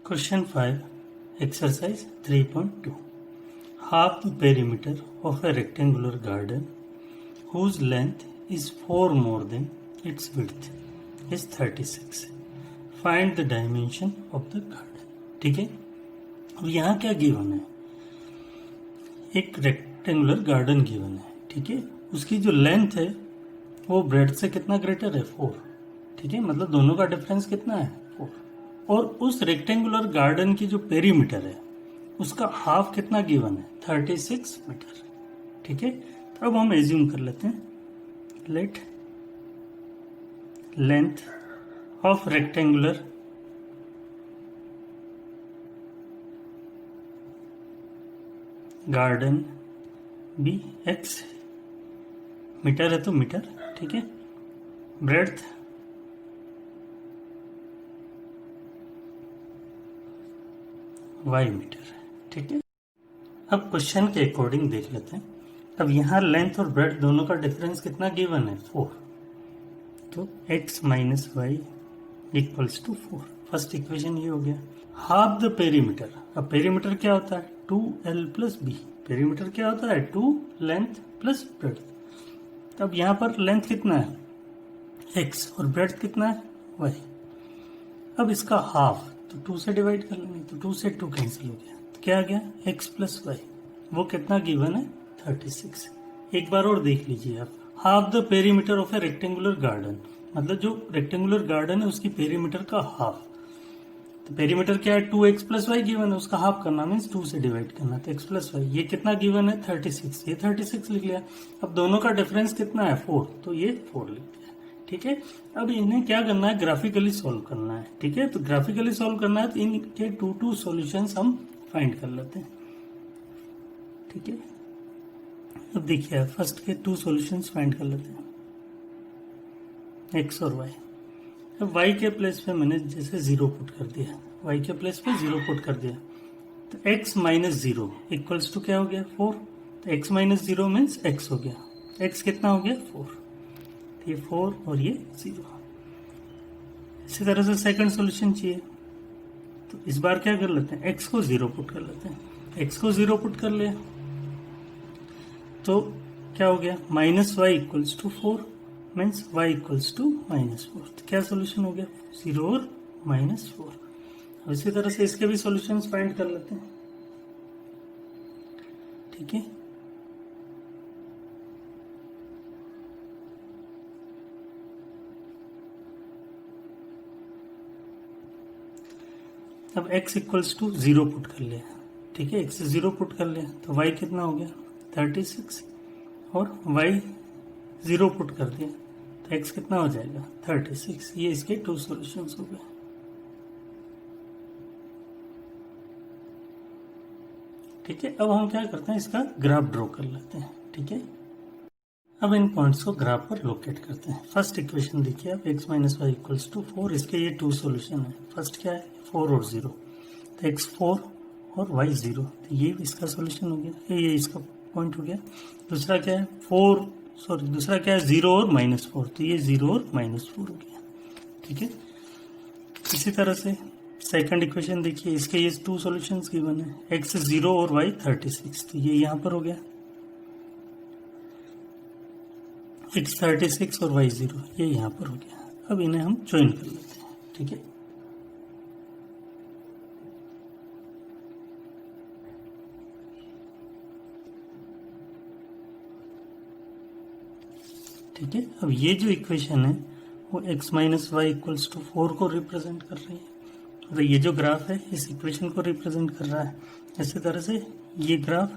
Question 5, exercise 3.2. Half the perimeter of a rectangular garden whose length is 4 more than its width is 36. Find the dimension of the garden. ठीक है, अब यहाँ क्या given है? एक rectangular garden given है. ठीक है, उसकी जो लेंथ है वो ब्रेड से कितना ग्रेटर है? 4. ठीक है, मतलब दोनों का डिफरेंस कितना है? 4. और उस रेक्टेंगुलर गार्डन की जो पेरीमीटर है उसका हाफ कितना गिवन है? 36 मीटर. ठीक है, तो अब हम एज्यूम कर लेते हैं, let length of rectangular garden be x. Metre है तो मीटर. ठीक है, ब्रेड्थ y मीटर. ठीक है, अब क्वेश्चन के अकॉर्डिंग देख लेते हैं. अब यहाँ लेंथ और ब्रेड्थ दोनों का डिफरेंस कितना गिवन है? 4. तो x minus y equals to 4. First equation ये हो गया. Half the perimeter. अब पेरीमीटर क्या होता है? 2l plus B. पेरीमीटर क्या होता है? 2 लेंथ प्लस ब्रेड्थ. अब यहाँ पर लेंथ कितना है? x और ब्रेड्थ कितना है? y. अब इसका हाफ तो 2 से डिवाइड कर लेंगे, तो 2 से 2 कैंसिल हो गया, तो क्या आ गया? x plus y. वो कितना गिवन है? 36. एक बार और देख लीजिए आप. Half the perimeter of A rectangular garden, मतलब जो रेक्टेंगुलर गार्डन है उसकी पेरीमीटर का हाफ. तो पेरीमीटर क्या है? 2x प्लस वाई गिवन है, उसका हाफ करना मीन्स 2 से डिवाइड करना, तो x प्लस वाई. ये कितना गिवन है? 36. ये 36 लिख लिया. अब दोनों का डिफरेंस कितना है? 4. तो ये 4 लिख लिया. ठीक है, अब इन्हें क्या करना है? ग्राफिकली सॉल्व करना है. ठीक है, तो ग्राफिकली सॉल्व करना है तो इनके 2 सॉल्यूशंस हम फाइंड कर लेते हैं. ठीक है, अब देखिए फर्स्ट के 2 सॉल्यूशंस फाइंड कर लेते हैं, x और y. अब y के प्लेस पे मैंने जैसे 0 पुट कर दिया, y के प्लेस पे 0 पुट कर दिया, तो x माइनस 0 इक्वल्स टू क्या हो गया? 4. तो x माइनस 0 मीन्स x हो गया. x कितना हो गया? 4. ये 4 और ये 0. इसी तरह से सेकंड सॉल्यूशन चाहिए, तो इस बार क्या कर लेते हैं? x को 0 पुट कर लेते हैं. x को 0 पुट कर लिया तो क्या हो गया? Minus y equals to 4 means y equals to minus 4. तो क्या सोल्यूशन हो गया? 0 और माइनस 4. अब इसी तरह से इसके भी सॉल्यूशंस फाइंड कर लेते हैं. ठीक है, अब x इक्वल्स टू 0 पुट कर लिया. ठीक है, x 0 पुट कर लिया तो y कितना हो गया? 36. और y 0 पुट कर दिया तो x कितना हो जाएगा? 36. ये इसके 2 सॉल्यूशंस हो गए. ठीक है, अब हम क्या करते हैं? इसका ग्राफ ड्रॉ कर लेते हैं. ठीक है, अब इन पॉइंट्स को ग्राफ पर लोकेट करते हैं. फर्स्ट इक्वेशन देखिए आप, x minus y equals to 4. इसके ये 2 सॉल्यूशन है. फर्स्ट क्या है? 4 और 0, तो x 4 और y 0, तो ये इसका सॉल्यूशन हो गया. ये इसका पॉइंट हो गया. दूसरा क्या है? दूसरा क्या है? 0 और माइनस 4, तो ये 0 और माइनस 4 हो गया. ठीक है, इसी तरह से सेकंड इक्वेशन देखिए, इसके ये 2 सॉल्यूशंस गिवन है, x 0 और y 36, तो ये यहाँ पर हो गया. x 36 और y 0, ये यहाँ पर हो गया. अब इन्हें हम ज्वाइन कर लेते हैं. ठीक है, ठीक है, अब ये जो इक्वेशन है वो x minus y equals to 4 को रिप्रेजेंट कर रही है. तो ये जो ग्राफ है इस इक्वेशन को रिप्रेजेंट कर रहा है. इसी तरह से ये graph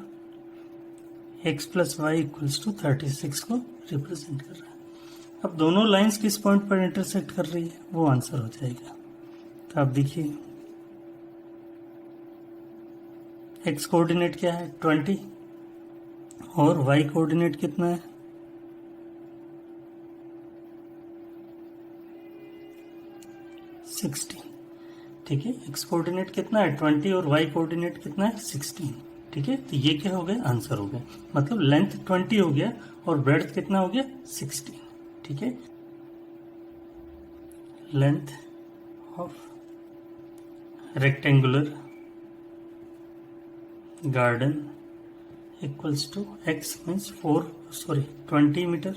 x plus y equals to 36 को रिप्रेजेंट कर रहा है. अब दोनों लाइंस किस पॉइंट पर इंटरसेक्ट कर रही है वो आंसर हो जाएगा. तो आप देखिए, x कोऑर्डिनेट क्या है? 20 और y कोऑर्डिनेट कितना है? 16. ठीक है, x कोऑर्डिनेट कितना है? 20 और y कोऑर्डिनेट कितना है? 16. ठीक है, तो ये क्या हो गया? आंसर हो गया. मतलब लेंथ 20 हो गया और ब्रेड्थ कितना हो गया? 16. ठीक है, length of rectangular garden equals to x means 20 metre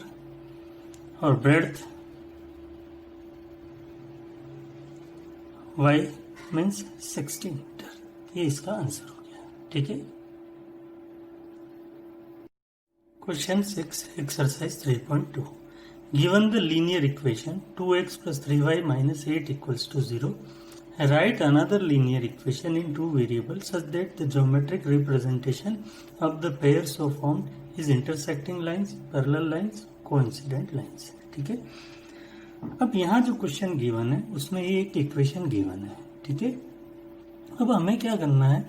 और ब्रेड्थ y मीन्स 60 मीटर। ये इसका आंसर हो गया। ठीक है। Question 6 exercise 3.2 given the linear equation 2x plus 3y minus 8 equals to 0 write another linear equation in two variables such that the geometric representation of the pair so formed is intersecting lines, parallel lines, coincident lines। ठीक है। अब यहाँ जो question given है उसमें ये एक equation given है। ठीक है। अब हमें क्या करना है,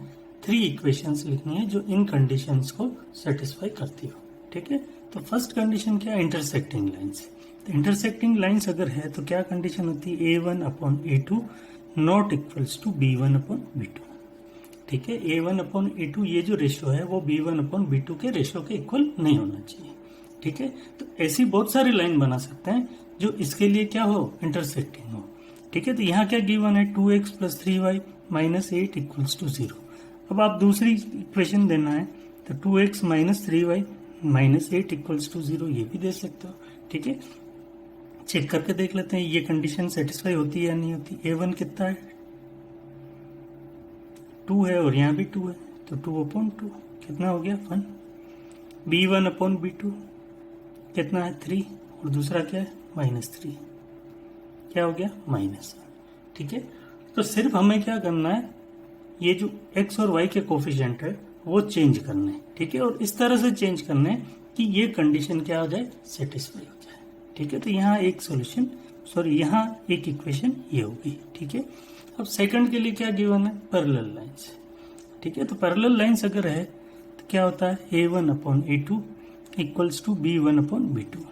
3 इक्वेशंस लिखनी है जो इन कंडीशंस को सेटिस्फाई करती हो। ठीक है। तो फर्स्ट कंडीशन क्या है, इंटरसेक्टिंग लाइंस। तो इंटरसेक्टिंग लाइंस अगर है तो क्या कंडीशन होती है, a1/a2 not equals to b1/b2। ठीक है। a1/a2 ये जो रेशियो है वो b1/b2 के रेशियो के इक्वल नहीं होना चाहिए। ठीक है। तो ऐसी बहुत सारी लाइन बना सकते हैं जो इसके लिए क्या हो, इंटरसेक्टिंग हो। ठीक है। तो यहाँ क्या गिवन है, 2x plus 3y minus 8 equals to 0। अब आप दूसरी इक्वेशन देना है तो 2x minus 3y minus 8 equals to 0 ये भी दे सकते हो। ठीक है। चेक करके देख लेते हैं ये कंडीशन सेटिस्फाई होती है या नहीं होती। a1 कितना है, 2 है और यहाँ भी 2 है तो 2/2 कितना हो गया 1। b1/b2 कितना है 3 और दूसरा क्या है -3, क्या हो गया -1। ठीक है। तो सिर्फ हमें क्या करना है, ये जो x और y के कोफिशिएंट है वो चेंज करने हैं। ठीक है। और इस तरह से चेंज करने हैं कि ये कंडीशन क्या हो जाए, सेटिस्फाई हो जाए। ठीक है। तो यहाँ एक सोल्यूशन, यहाँ एक इक्वेशन ये होगी। ठीक है। अब सेकंड के लिए क्या गिवन है, पैरेलल लाइंस। ठीक है। तो पैरेलल लाइंस अगर है तो क्या होता है, a1/a2 equals to b1/b2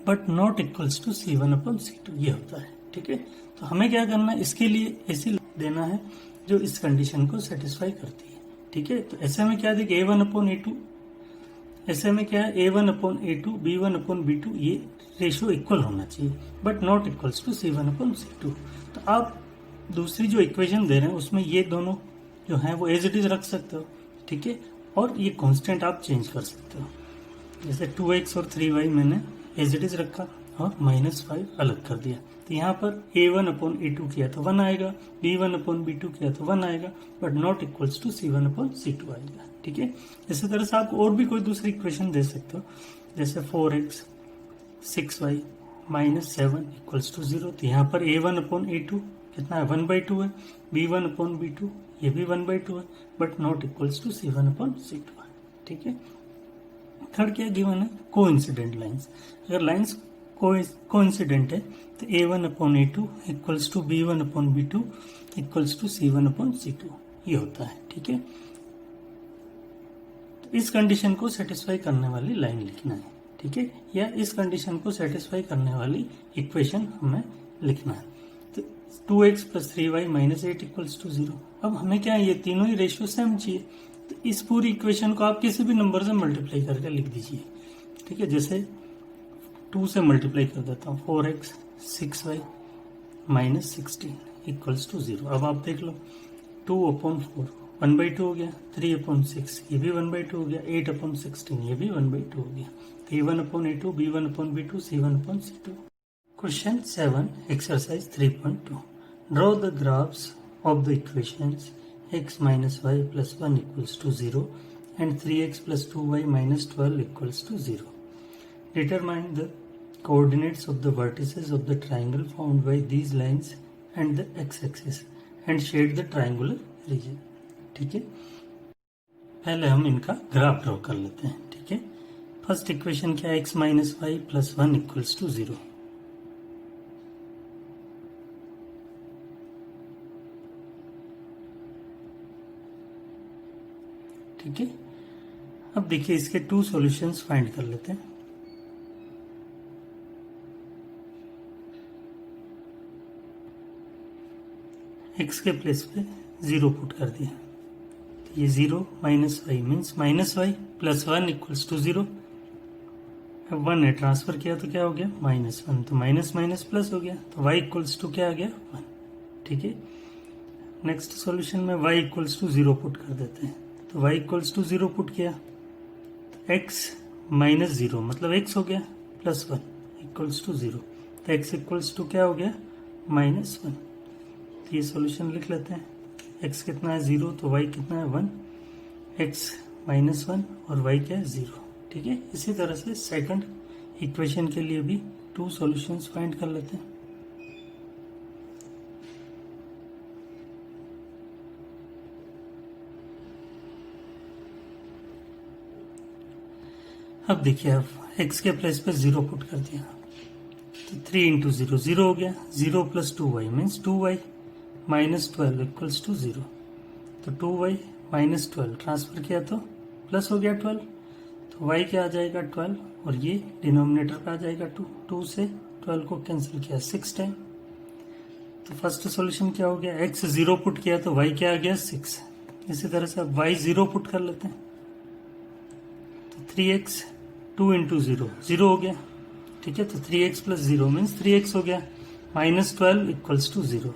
but not equals to c1/c2 ये होता है। ठीक है। तो हमें क्या करना है, इसके लिए ऐसी देना है जो इस कंडीशन को सेटिस्फाई करती है। ठीक है। तो ऐसे में क्या देखिए, a1/a2, ऐसे में क्या है a1/a2 b1/b2 ये रेशियो इक्वल होना चाहिए but not equals to c1/c2। तो आप दूसरी जो इक्वेशन दे रहे हैं उसमें ये दोनों जो हैं वो एज इट इज रख सकते हो। ठीक है। और ये कांस्टेंट आप चेंज कर सकते हो, जैसे 2x और 3y मैंने एज इट इज रखा और -5 अलग कर दिया। तो यहाँ पर a1/a2 किया तो 1 आएगा, b1/b2 किया तो 1 आएगा but not equals to c1/c2 आएगा। ठीक है। इसी तरह से आप और भी कोई दूसरी इक्वेशन दे सकते हो, जैसे 4x 6y -7 इक्वल्स टू 0। तो यहाँ पर a1/a2 कितना है 1/2 है, b1/b2 ये भी 1/2 है but not equals to c1/c2 है। ठीक है। थर्ड क्या गिवन है, कोइंसिडेंट लाइंस। अगर लाइंस कोइंसिडेंट है तो a1/a2 equals to b1/b2 equals to c1/c2 ये होता है। ठीक है। तो इस कंडीशन को सेटिस्फाई करने वाली लाइन लिखना है। ठीक है। या इस कंडीशन को सेटिस्फाई करने वाली इक्वेशन हमें लिखना है। तो 2x plus 3y minus 8 equals to 0। अब हमें क्या है, ये तीनों ही रेशियो सेम चाहिए। तो इस पूरी इक्वेशन को आप किसी भी नंबर से मल्टीप्लाई करके लिख दीजिए। ठीक है। जैसे 2 से मल्टीप्लाई कर देता हूँ, 4x 6y -16 इक्वल्स टू 0। अब आप देख लो 2/4 1/2 हो गया, 3/6 ये भी 1/2 हो गया, 8/16 ये भी 1/2 हो गया। a1/a2 b1/b2 c1/c2। Question 7 exercise 3.2 draw the graphs of the equations x minus y plus 1 equals to 0 and 3x plus 2y minus 12 equals to 0. Determine the coordinates of the vertices of the triangle formed by these lines and the x-axis and shade the triangular region. ठीक है। पहले हम इनका graph draw कर लेते हैं। ठीक है। फर्स्ट इक्वेशन क्या है, x minus y plus 1 equals to 0। ठीक है। अब देखिए इसके 2 सॉल्यूशंस फाइंड कर लेते हैं। x के प्लेस पे 0 पुट कर दिया तो ये 0 minus y means -y plus 1 equals to 0। अब 1 है, ट्रांसफर किया तो क्या हो गया -1, तो माइनस माइनस प्लस हो गया तो y इक्वल्स टू क्या आ गया 1। ठीक है। नेक्स्ट सॉल्यूशन में y इक्वल्स टू 0 पुट कर देते हैं। तो y इक्वल्स टू 0 पुट किया, x माइनस 0 मतलब x हो गया प्लस 1 इक्वल्स टू 0। तो x इक्वल्स टू क्या हो गया, माइनस 1। तो ये सॉल्यूशन लिख लेते हैं। x कितना है 0, तो y कितना है 1, x माइनस 1 और y क्या है 0। ठीक है, इसी तरह से सेकंड इक्वेशन के लिए भी 2 सॉल्यूशंस फाइंड कर लेते हैं। अब देखिए, अब x के प्लेस पे 0 पुट कर दिया, तो 3 इंटू 0 0 हो गया। 0 plus 2y means 2y minus 12 equals to 0। तो 2y माइनस 12 ट्रांसफर किया तो प्लस हो गया 12, तो y क्या आ जाएगा 12 और ये डिनोमिनेटर पे आ जाएगा 2। 2 से 12 को कैंसिल किया 6 टाइम। तो फर्स्ट सॉल्यूशन क्या हो गया, x 0 पुट किया तो y क्या आ गया 6। इसी तरह से अब y 0 पुट कर लेते हैं, तो 3x 2 इंटू 0 0 हो गया। ठीक है, तो 3x प्लस 0 मीन्स 3x हो गया, minus 12 equals to 0।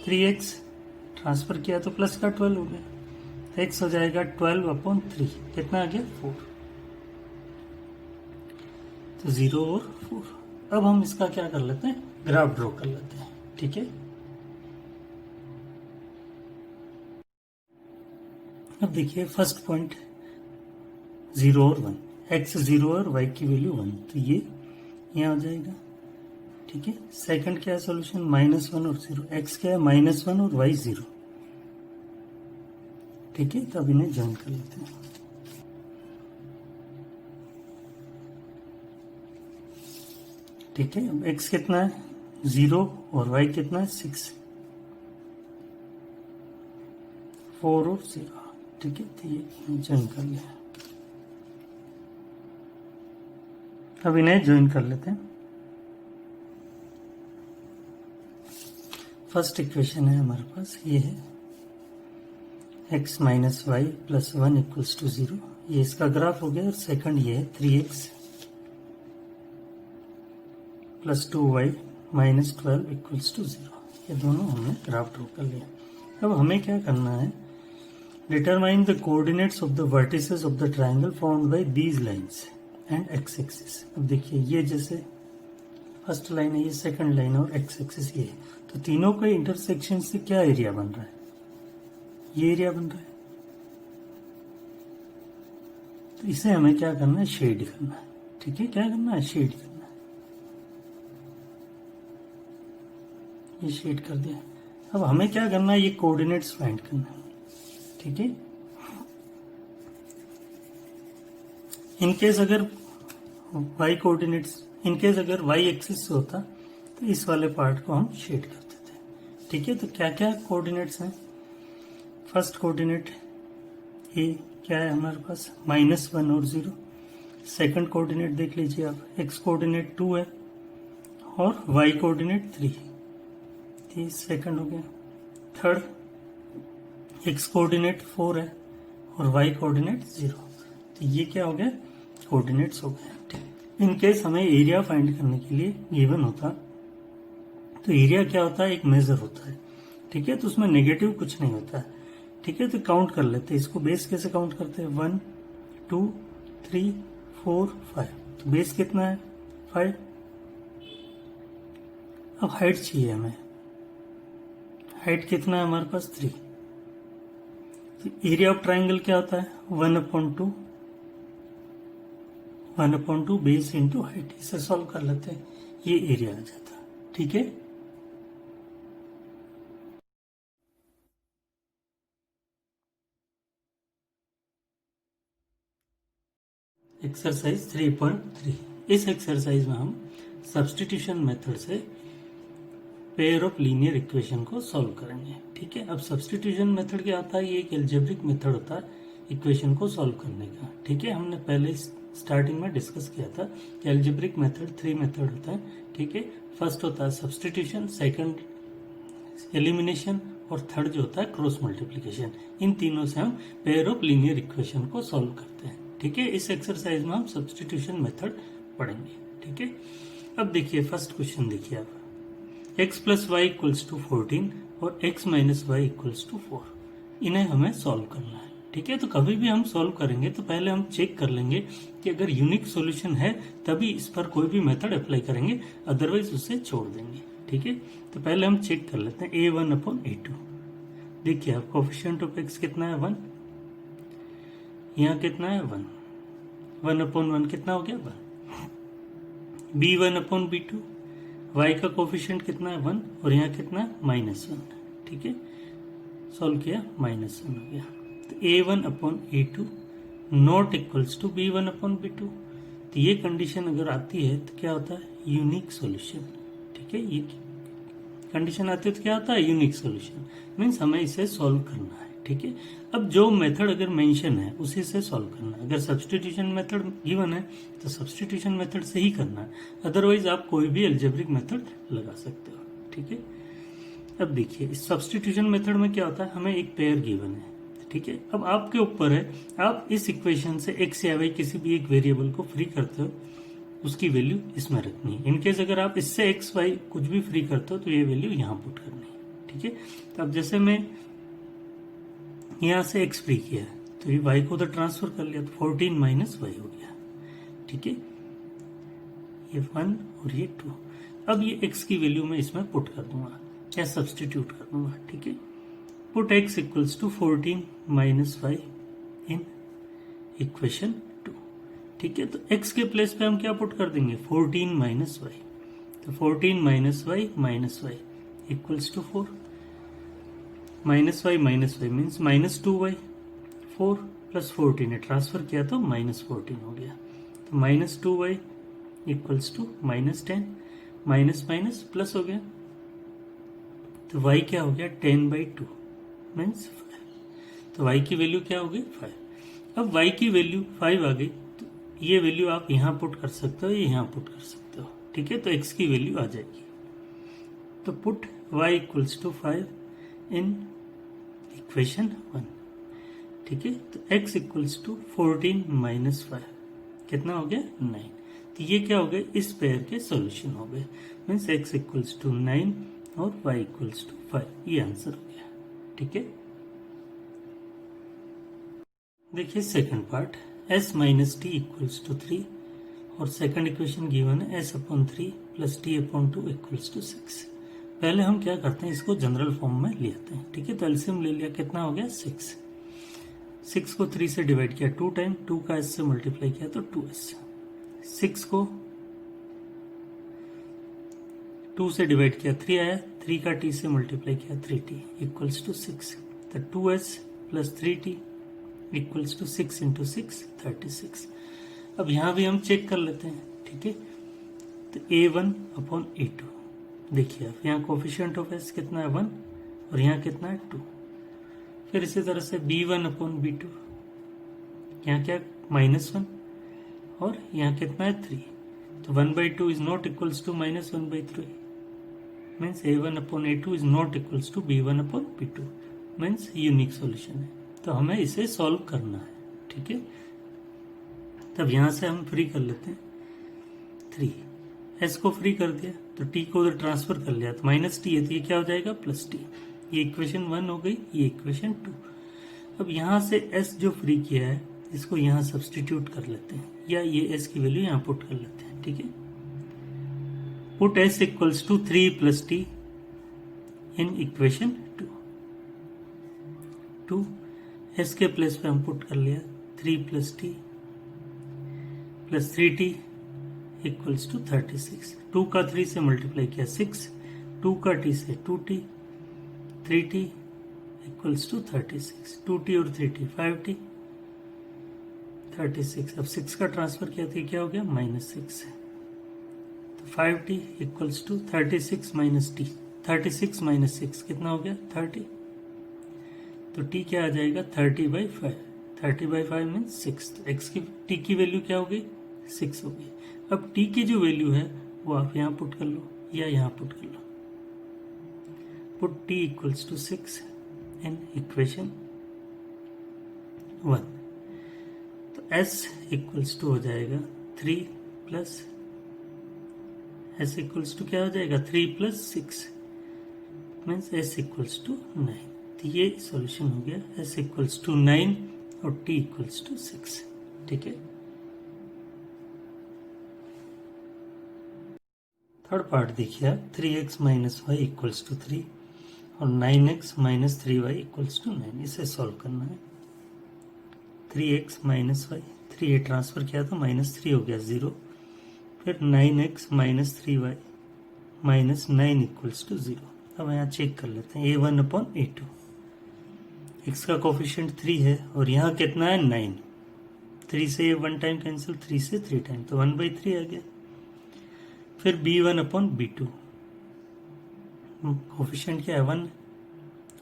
3x transfer किया तो प्लस का 12 हो गया, तो x हो जाएगा 12/3। कितना आ गया 4। तो 0 और 4। अब हम इसका क्या कर लेते हैं, ग्राफ ड्रॉ कर लेते हैं। ठीक है, अब देखिए फर्स्ट पॉइंट 0 और 1, x 0 और y की वैल्यू 1, तो ये यहाँ आ जाएगा। ठीक है, सेकंड क्या है सॉल्यूशन, -1 और 0, x क्या है -1 और y 0। ठीक है, तो अब इन्हें ज्वाइन कर लेते हैं। ठीक है, अब x कितना है 0 और y कितना है 6, 4 और 0। ठीक है, तो ये ज्वाइन कर लिया। अब इन्हें ज्वाइन कर लेते हैं। फर्स्ट इक्वेशन है हमारे पास, ये है x minus y plus 1 equals to 0, ये इसका ग्राफ हो गया। और सेकंड ये है 3x plus 2y minus 12 equals to 0, ये दोनों हमने ग्राफ ड्रॉ कर लिया। अब हमें क्या करना है, determine the coordinates of the vertices of the triangle formed by these lines and x axis. अब देखिए, ये जैसे फर्स्ट लाइन है, ये सेकंड लाइन है और एक्स एक्सिस ये है, तो तीनों के इंटरसेक्शन से क्या एरिया बन रहा है, ये एरिया बन रहा है। तो इसे हमें क्या करना है, शेड करना है। ठीक है, क्या करना है, शेड करना है। ये शेड कर दिया। अब हमें क्या करना है, ये कोऑर्डिनेट्स फाइंड करना है। ठीक है, इनकेस अगर y कोऑर्डिनेट्स, इनकेस अगर y एक्सिस से होता तो इस वाले पार्ट को हम शेड कर देते हैं। ठीक है, तो क्या क्या कोऑर्डिनेट्स हैं, फर्स्ट कोऑर्डिनेट ये क्या है हमारे पास, -1 और 0। सेकंड कोऑर्डिनेट देख लीजिए आप, x कोऑर्डिनेट 2 है और y कोऑर्डिनेट 3, ये सेकंड हो गया। थर्ड x कोऑर्डिनेट 4 है और y कोऑर्डिनेट 0, तो ये क्या हो गया, कोऑर्डिनेट्स हो गए। इनकेस हमें एरिया फाइंड करने के लिए गिवन होता, तो एरिया क्या होता है, एक मेजर होता है। ठीक है, तो उसमें नेगेटिव कुछ नहीं होता है। ठीक है, तो काउंट कर लेते हैं इसको। बेस कैसे काउंट करते हैं, 1 2 3 4 5, तो बेस कितना है 5। अब हाइट चाहिए हमें, हाइट कितना है हमारे पास 3। तो एरिया ऑफ ट्राइंगल क्या होता है, 1/2 बेस इंटू हाइट। इसे सॉल्व कर लेते हैं, ये एरिया आ जाता है। ठीक है, एक्सरसाइज 3.3। इस एक्सरसाइज में हम सब्स्टिट्यूशन मेथड से पेयर ऑफ लीनियर इक्वेशन को सॉल्व करेंगे। ठीक है, अब सब्स्टिट्यूशन मेथड क्या होता है, ये एक एल्जेब्रिक मेथड होता है इक्वेशन को सॉल्व करने का। ठीक है, हमने पहले स्टार्टिंग में डिस्कस किया था कि एल्जेब्रिक मेथड 3 मेथड होता है। ठीक है, फर्स्ट होता है सब्स्टिट्यूशन, सेकंड एलिमिनेशन और थर्ड जो होता है क्रॉस मल्टीप्लिकेशन। इन तीनों से हम पेयर ऑफ लीनियर इक्वेशन को सॉल्व करते हैं। ठीक है, इस एक्सरसाइज में हम सब्स्टिट्यूशन मेथड पढ़ेंगे। ठीक है, अब देखिए फर्स्ट क्वेश्चन देखिए आप, x plus y equals to 14 और x minus y equals to 4। इन्हें हमें सॉल्व करना है। ठीक है, तो कभी भी हम सॉल्व करेंगे तो पहले हम चेक कर लेंगे कि अगर यूनिक सॉल्यूशन है तभी इस पर कोई भी मेथड अप्लाई करेंगे, अदरवाइज उसे छोड़ देंगे। ठीक है, तो पहले हम चेक कर लेते हैं a1 अपॉन a2। देखिए आप कोफिशिएंट ऑफ x कितना है 1, यहाँ कितना है 1, 1 अपॉन 1 कितना हो गया 1। b1 अपॉन b2, y का कोफिशिएंट कितना है 1 और यहाँ कितना है -1। ठीक है, सॉल्व किया -1 हो गया। तो a1 upon a2 not equals to b1 upon b2। तो ये कंडीशन अगर आती है तो क्या होता है, यूनिक सॉल्यूशन। ठीक है, ये कंडीशन आती है तो क्या होता है, यूनिक सॉल्यूशन। मीन्स हमें इसे सॉल्व करना है। ठीक है, अब जो मेथड अगर मेंशन है उसी से सॉल्व करना है। अगर सब्स्टिट्यूशन मेथड गिवन है तो सब्स्टिट्यूशन मेथड से ही करना है, अदरवाइज आप कोई भी अलजेब्रिक मेथड लगा सकते हो। ठीक है, अब देखिए इस सब्स्टिट्यूशन मेथड में क्या होता है, हमें एक पेयर गिवन है। ठीक है, अब आपके ऊपर है, आप इस इक्वेशन से x या y किसी भी एक वेरिएबल को फ्री करते हो, उसकी वैल्यू इसमें रखनी है। इनकेस अगर आप इससे x y कुछ भी फ्री करते हो तो ये वैल्यू यहाँ पुट करनी है। ठीक है, तो अब जैसे मैं यहाँ से x फ्री किया है तो ये y को उधर ट्रांसफर कर लिया तो 14 माइनस वाई हो गया। ठीक है, ये 1 और ये 2। अब ये x की वैल्यू मैं इसमें पुट कर दूंगा या सब्सटीट्यूट कर दूंगा। ठीक है, put x equals to 14 minus y in equation 2। ठीक है, तो x के प्लेस पे हम क्या पुट कर देंगे, 14 माइनस वाई। तो 14 minus y equals to 4। Minus y means -2y, 4 plus 14 है, ट्रांसफर किया तो -14 हो गया। तो -2y equals to -10, minus minus plus हो गया तो y क्या हो गया 10/2 मीन्स 5। तो y की वैल्यू क्या हो गई 5। अब y की वैल्यू 5 आ गई तो ये वैल्यू आप यहाँ पुट कर सकते हो, यहाँ पुट कर सकते हो। ठीक है, तो x की वैल्यू आ जाएगी। तो put y equals to 5 in equation 1। ठीक है, तो x इक्वल्स टू 14 माइनस 5 कितना हो गया 9। तो ये क्या हो गया, इस पेयर के सॉल्यूशन हो गए। मीन्स x इक्वल्स टू 9 और y इक्वल्स टू 5, ये आंसर हो गया। ठीक है, देखिए second part, s minus t equals to 3 और सेकंड इक्वेशन गिवन है s upon 3 plus t upon 2 equals to 6। पहले हम क्या करते हैं, इसको जनरल फॉर्म में ले आते हैं। ठीक है, तो एलसीएम ले लिया, कितना हो गया 6। 6 को 3 से डिवाइड किया 2 टाइम, 2 का s से मल्टीप्लाई किया तो 2s। 6 को 2 से डिवाइड किया 3 आया, 3 का t से मल्टीप्लाई किया 3t इक्वल्स टू 6। तो 2s plus 3t equals to 6 into 6 36। अब यहाँ भी हम चेक कर लेते हैं। ठीक है, तो a1 अपॉन a2, देखिए आप यहाँ कोफिशिएंट ऑफ s कितना है 1 और यहाँ कितना है 2। फिर इसी तरह से b1 अपॉन b2, यहाँ क्या -1 और यहाँ कितना है 3। तो 1/2 is not equals to -1/3 means a1 upon a2 is not equals to b1 upon b2 means unique solution है। तो हमें इसे सॉल्व करना है। ठीक है, तब यहाँ से हम फ्री कर लेते हैं 3, s को फ्री कर दिया तो t को उधर ट्रांसफर कर लिया तो -t है तो ये क्या हो जाएगा +t। ये इक्वेशन 1 हो गई, ये इक्वेशन 2। अब यहाँ से s जो फ्री किया है इसको यहाँ सब्सटीट्यूट कर लेते हैं या ये s की वैल्यू यहाँ पुट कर लेते हैं। ठीक है, put s equals to 3 plus t in equation 2। s के प्लेस पे हम पुट कर लिया 3 plus t plus 3t equals to 36। 2 का 3 से मल्टीप्लाई किया 6, 2 का t से 2t, 3t equals to 36। 2t और 3t 5t 36। अब 6 का ट्रांसफर किया तो क्या हो गया -6। तो 5t equals to 36 minus t, 36 minus 6 कितना हो गया 30। तो t क्या आ जाएगा 30/5। 30/5 मीन्स 6। तो x की t की वैल्यू क्या हो गई 6 हो गई। अब t की जो वैल्यू है वो आप यहाँ पुट कर लो या यहाँ पुट कर लो। Put t equals to 6 in equation 1। तो s इक्वल्स टू हो जाएगा 3 प्लस s इक्वल्स टू क्या हो जाएगा 3 plus 6 means s equals to 9। तो ये सॉल्यूशन हो गया s इक्वल्स टू 9 और t इक्वल्स टू 6। ठीक है। थर्ड पार्ट देखिए आप, 3x minus y equals to 3 और 9x minus 3y equals to 9। इसे सॉल्व करना है। 3x माइनस वाई, 3 ये ट्रांसफर किया तो -3 हो गया 0। फिर 9x minus 3y minus 9 equals to 0। अब यहाँ चेक कर लेते हैं a1/a2। x का कोफिशिएंट 3 है और यहाँ कितना है 9। 3 से ये 1 टाइम कैंसिल, 3 से 3 टाइम, तो 1/3 आ गया। फिर b1/b2, कोफिशिएंट क्या है 1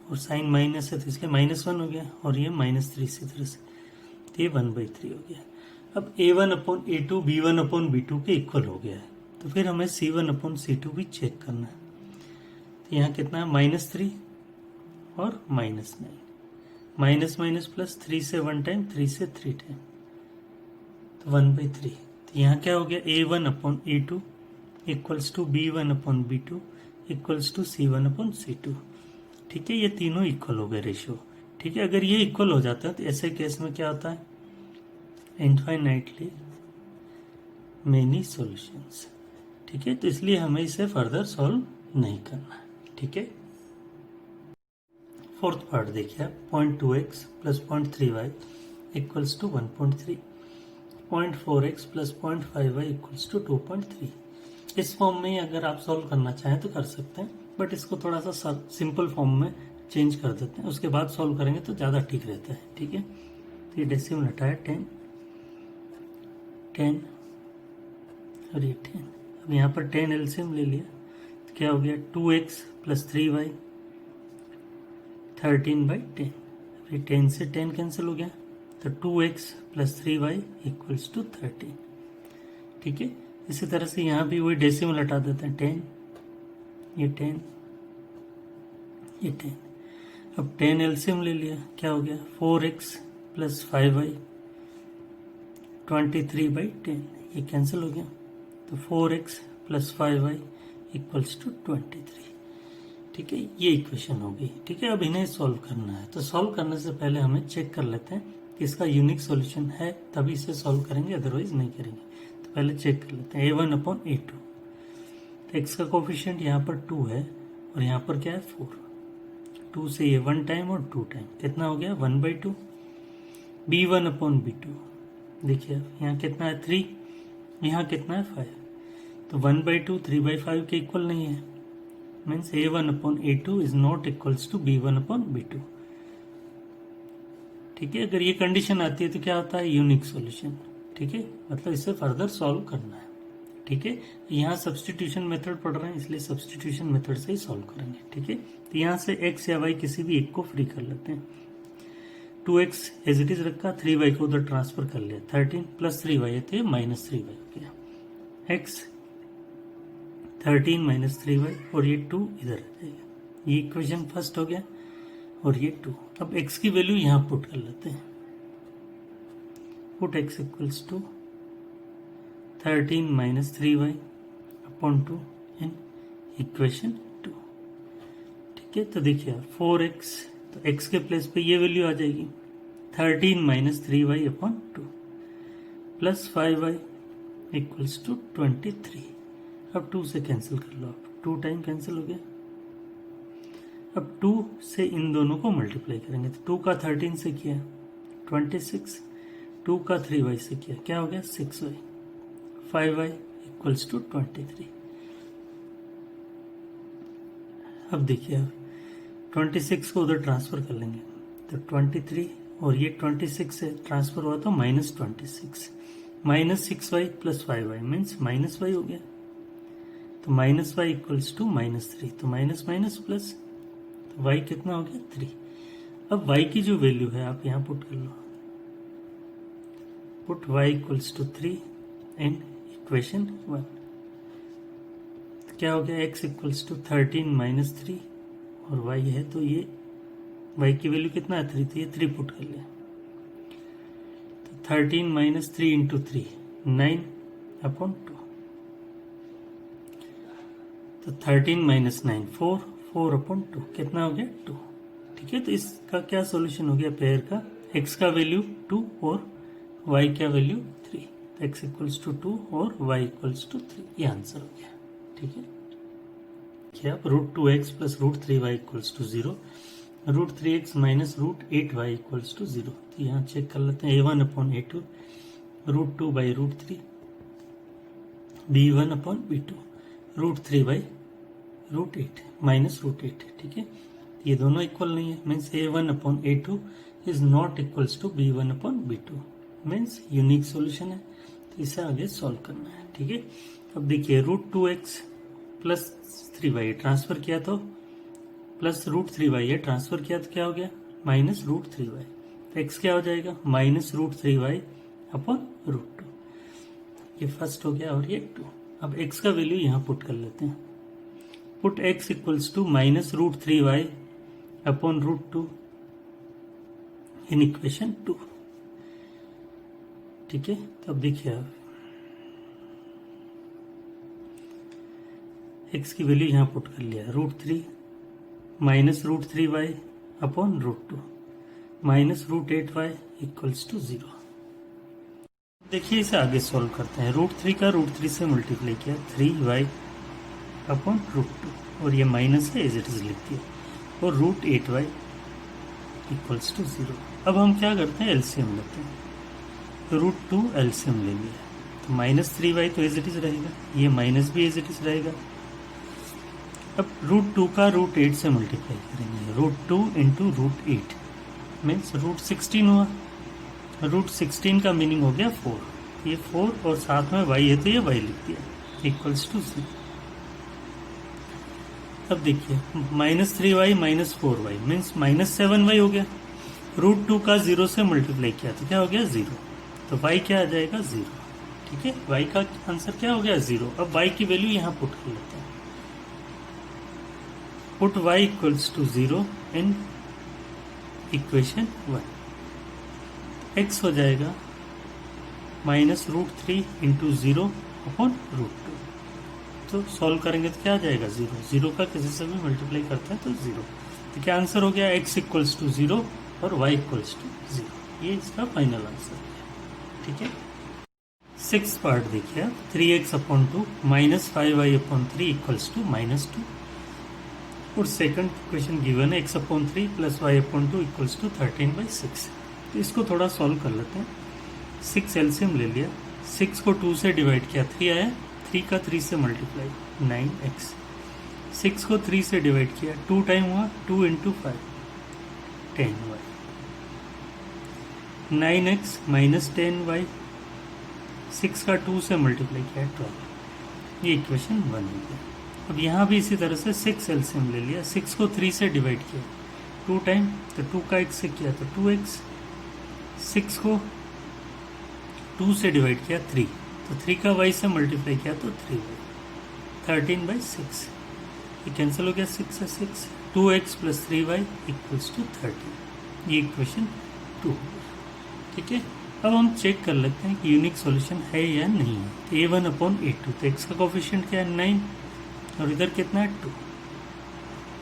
और साइन माइनस है तो इसलिए -1 हो गया और ये -3 इसी तरह से, तो ये 1/3 हो गया। अब a1/a2 b1/b2 के इक्वल हो गया है, तो फिर हमें c1/c2 भी चेक करना है। तो यहाँ कितना है -3 और -9, माइनस माइनस प्लस, 3 से 1 टाइम, 3 से 3 टाइम, तो 1/3। तो यहाँ क्या हो गया a1/a2 equals to b1/b2 equals to c1/c2। ठीक है, ये तीनों इक्वल हो गए रेशियो। ठीक है, अगर ये इक्वल हो जाता है तो ऐसे केस में क्या होता है, इनफाइनाइटली मेनी सॉल्यूशंस। ठीक है, तो इसलिए हमें इसे फर्दर सॉल्व नहीं करना है। ठीक है। फोर्थ पार्ट देखिए आप, 0.2x plus 0.3y equals to 1.3, 0.4x plus 0.5y equals to 2.3। इस फॉर्म में ही अगर आप सॉल्व करना चाहें तो कर सकते हैं, बट इसको थोड़ा सा सिंपल फॉर्म में चेंज कर देते हैं, उसके बाद सॉल्व करेंगे तो ज़्यादा ठीक रहता है। ठीक है, तो ये डेसिमल हटाया 10 और ये 10। अब यहाँ पर 10 एलसीएम ले लिया तो क्या हो गया 2x प्लस 3y 13/10। फिर 10 से 10 कैंसिल हो गया तो 2x plus 3y equals to 13। ठीक है, इसी तरह से यहाँ भी वही डेसिमल हटा देते हैं, 10 ये 10 ये 10। अब 10 एलसीएम ले लिया, क्या हो गया 4x प्लस 5y 23/10, ये कैंसिल हो गया तो 4x plus 5y equals to 23। ठीक है, ये इक्वेशन हो गई। ठीक है, अब इन्हें सॉल्व करना है, तो सॉल्व करने से पहले हमें चेक कर लेते हैं कि इसका यूनिक सॉल्यूशन है, तभी इसे सॉल्व करेंगे, अदरवाइज नहीं करेंगे। तो पहले चेक कर लेते हैं a1/a2। तो x का कोफिशिएंट यहाँ पर 2 है और यहाँ पर क्या है 4। 2 से ये 1 टाइम और 2 टाइम, कितना हो गया 1/2। b1/b2 देखिए यहाँ कितना है 3, यहाँ कितना है 5, तो 1/2 3/5 के इक्वल नहीं है, means a1/a2 is not equals to b1/b2। ठीक है, अगर ये कंडीशन आती है तो क्या होता है यूनिक सॉल्यूशन। ठीक है, मतलब इसे फर्दर सॉल्व करना है। ठीक है, यहाँ सब्सटीट्यूशन मेथड पढ़ रहे हैं इसलिए सब्सटीट्यूशन मेथड से ही सॉल्व करेंगे। ठीक है, तो यहाँ से x या y किसी भी एक को फ्री कर लेते हैं। 2x एज इट इज रखा, 3y को उधर ट्रांसफर कर लिया, 13 प्लस 3y है तो ये -3y हो गया। x 13 माइनस 3y और ये 2 इधर आ जाएगा। ये इक्वेशन फर्स्ट हो गया और ये 2। अब x की वैल्यू यहाँ पुट कर लेते हैं, put x equals to 13 minus 3y upon 2 in equation 2। ठीक है, तो देखिए 4x, तो x के प्लेस पे ये वैल्यू आ जाएगी 13 minus 3y upon 2 plus 5y equals to 23। अब 2 से कैंसिल कर लो आप, 2 टाइम कैंसिल हो गया। अब 2 से इन दोनों को मल्टीप्लाई करेंगे, तो 2 का 13 से किया 26, 2 का 3y से किया क्या हो गया 6y, 5y इक्वल्स टू 23। अब देखिए आप 26 को उधर ट्रांसफर कर लेंगे तो 23 और ये 26 से ट्रांसफर हुआ तो -26, -6y plus 5y means -y हो गया, तो -y इक्वल्स टू -3, तो माइनस माइनस प्लस, तो y कितना हो गया 3। अब y की जो वैल्यू है आप यहाँ पुट कर लो, put y equals to 3 in equation 1। क्या हो गया x इक्वल्स टू 13 माइनस 3 और y है तो ये y की वैल्यू कितना है 3, तो ये 3 पुट कर लिया, तो 13 माइनस 3 इंटू 3 9 अपॉन 2, तो 13 माइनस 9 4, 4/2 कितना हो गया 2। ठीक है, तो इसका क्या सॉल्यूशन हो गया पेयर का, x का वैल्यू 2 और y का वैल्यू 3, तो x इक्वल्स टू 2 और y इक्वल्स टू 3, ये आंसर हो गया। ठीक है, क्या आप √2x plus √3y equals to 0, √3x minus √8y equals to 0, तो यहाँ चेक कर लेते हैं a1/a2 √2/√3 b1/b2 √3/√8 माइनस √8। ठीक है, ये दोनों इक्वल नहीं है, means a1/a2 is not equals to b1/b2, means unique solution है, तो इसे आगे सॉल्व करना है। ठीक है, अब देखिए √2x प्लस 3y ट्रांसफर किया तो प्लस √3y है, ट्रांसफर किया तो क्या हो गया माइनस √3y, तो x क्या हो जाएगा माइनस √3y अपॉन √2, ये फर्स्ट हो गया और ये 2। अब x का वैल्यू यहाँ पुट कर लेते हैं, put x equals to minus √3y upon √2 in equation 2। ठीक है, तो अब देखिए आप x की वैल्यू यहाँ पुट कर लिया, √3 minus √3y upon √2 minus √8y equals to 0। देखिए इसे आगे सॉल्व करते हैं, √3 का √3 से मल्टीप्लाई किया 3y अपॉन √2 और ये माइनस है एज इट इज लिख दिया, और √8y इक्वल्स टू 0। अब हम क्या करते हैं एलसीएम लेते हैं, तो √2 एलसीएम ले लिया, तो माइनस 3y तो एज इट इज रहेगा, ये माइनस भी एज इट इज रहेगा। अब √2 का √8 से मल्टीप्लाई करेंगे, √2 इंटू √8 मीन्स √16 हुआ, √16 का मीनिंग हो गया 4, ये 4 और साथ में y है तो ये y लिख दिया इक्वल्स टू 0। अब देखिए minus 3y minus 4y means minus 7y हो गया, √2 का 0 से मल्टीप्लाई किया तो क्या हो गया 0, तो y क्या आ जाएगा 0। ठीक है, y का आंसर क्या हो गया 0। अब y की वैल्यू यहाँ पुट कर लेते हैं, put y equals to 0 in equation 1, x हो जाएगा माइनस √3 इंटू 0 अपॉन √2, तो सॉल्व करेंगे तो क्या आ जाएगा 0, 0 का किसी से भी मल्टीप्लाई करते हैं तो 0, तो क्या आंसर हो गया x इक्वल्स टू 0 और y इक्वल्स टू 0, ये इसका फाइनल आंसर है। ठीक है, 6th पार्ट देखिए, 3x upon 2 minus 5y upon 3 equals to -2, और सेकंड क्वेश्चन गिवन है x upon 3 plus y upon 2 equals to 13/6, तो इसको थोड़ा सॉल्व कर लेते हैं। 6 एलसीएम ले लिया, 6 को 2 से डिवाइड किया 3 आया, 3 का 3 से मल्टीप्लाई 9x, 6 को 3 से डिवाइड किया 2 टाइम हुआ 2 into 5 10y, 9x minus 10y, 6 का 2 से मल्टीप्लाई किया 12, ये इक्वेशन 1 हो गया। अब यहाँ भी इसी तरह से 6 एलसीएम ले लिया, 6 को 3 से डिवाइड किया 2 टाइम, तो 2 का x से किया तो 2x, 6 को 2 से डिवाइड किया 3, तो 3 का y से मल्टीप्लाई किया तो 3y, 13/6, ये कैंसिल हो गया 6 से 6, 2x plus 3y equals to 30, ये इक्वेशन 2। ठीक है, अब हम चेक कर लेते हैं कि यूनिक सॉल्यूशन है या नहीं है, तो a1/a2, तो x का कोफिशिएंट क्या है 9 और इधर कितना है 2,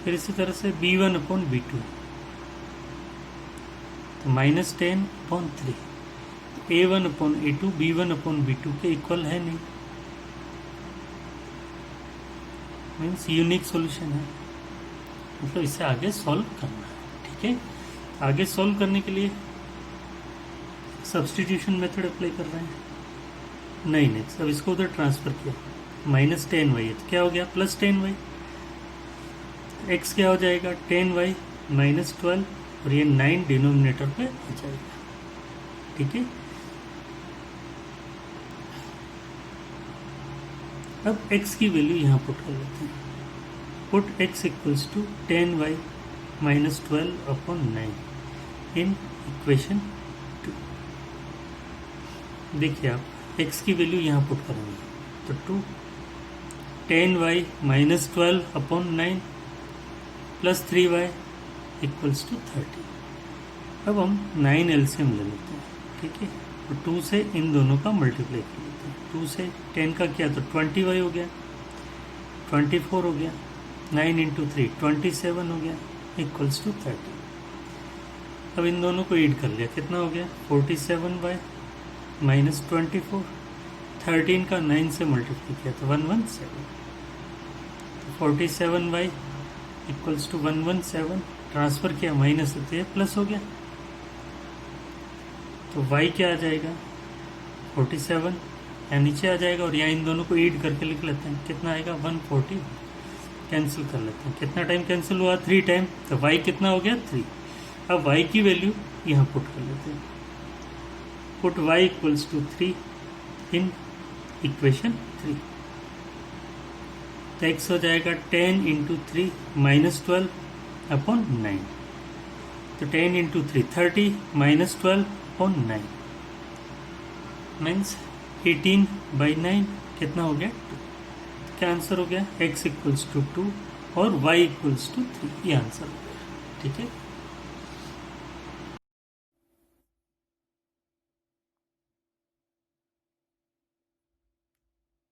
फिर इसी तरह से b1/b2 तो -10/3, तो a1/a2 b1/b2 के इक्वल है नहीं, मीन्स यूनिक सॉल्यूशन है, मतलब इसे आगे सॉल्व करना है। ठीक है, आगे सॉल्व करने के लिए सब्स्टिट्यूशन मेथड अप्लाई कर रहे हैं, नहीं अब इसको उधर ट्रांसफर किया, -10y है तो क्या हो गया +10y, x क्या हो जाएगा 10y माइनस 12, और ये 9 डिनोमिनेटर पे आ जाएगा। ठीक है, अब x की वैल्यू यहाँ पुट कर लेते हैं, put x equals to 10y minus 12 upon 9 in equation 2। देखिए आप x की वैल्यू यहाँ पुट करेंगे तो 2 10y minus 12 upon 9 plus 3y equals to 30। अब हम 9 एलसीएम ले लेते हैं। ठीक है, तो 2 से इन दोनों का मल्टीप्लाई कर लेते हैं, 2 से 10 का किया तो 20y हो गया, 24 हो गया, 9 इंटू 3 27 हो गया इक्वल्स टू 30। अब इन दोनों को ऐड कर लिया, कितना हो गया 47y माइनस 24। 13 का 9 से मल्टीप्लाई किया तो 117। 47y इक्वल्स टू 117, ट्रांसफर किया माइनस होते है प्लस हो गया, तो y क्या आ जाएगा 47, यहाँ नीचे आ जाएगा और यहाँ इन दोनों को ऐड करके लिख लेते हैं, कितना आएगा 140। कैंसिल कर लेते हैं, कितना टाइम कैंसिल हुआ 3 टाइम, तो y कितना हो गया 3। अब y की वैल्यू यहाँ पुट कर लेते हैं, put y equals to 3 in equation 3, तो x हो जाएगा 10 इंटू 3 माइनस 12 अपॉन 9, तो 10 इंटू 3 30 माइनस 12 अपॉन 9 मीन्स 18/9, कितना हो गया 2। क्या आंसर हो गया x इक्वल्स टू 2 और y इक्वल्स टू 3, ये आंसर हो गया। ठीक है।